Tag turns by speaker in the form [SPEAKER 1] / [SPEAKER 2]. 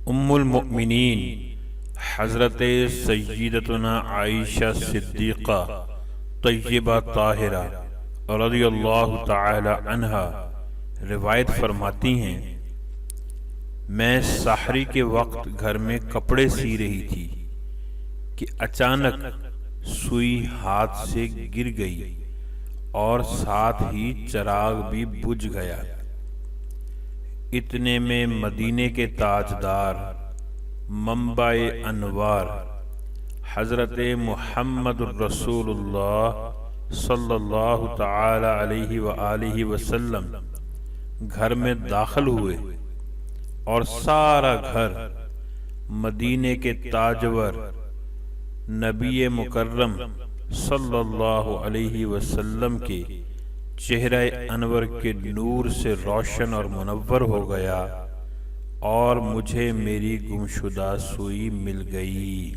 [SPEAKER 1] ام المؤمنین حضرت سیدتنا عائشہ صدیقہ طیبہ طاہرہ رضی اللہ تعالی عنہا روایت فرماتی ہیں، میں سحری کے وقت گھر میں کپڑے سی رہی تھی کہ اچانک سوئی ہاتھ سے گر گئی اور ساتھ ہی چراغ بھی بجھ گیا۔ اتنے میں مدینے کے تاجدار، منبع انوار، حضرت محمد الرسول اللہ صلی اللہ تعالی علیہ وآلہ وسلم گھر میں داخل ہوئے اور سارا گھر مدینے کے تاجور نبی مکرم صلی اللہ علیہ وسلم کے چہرہ انور کے نور سے روشن اور منور ہو گیا اور مجھے میری گمشدہ سوئی مل گئی۔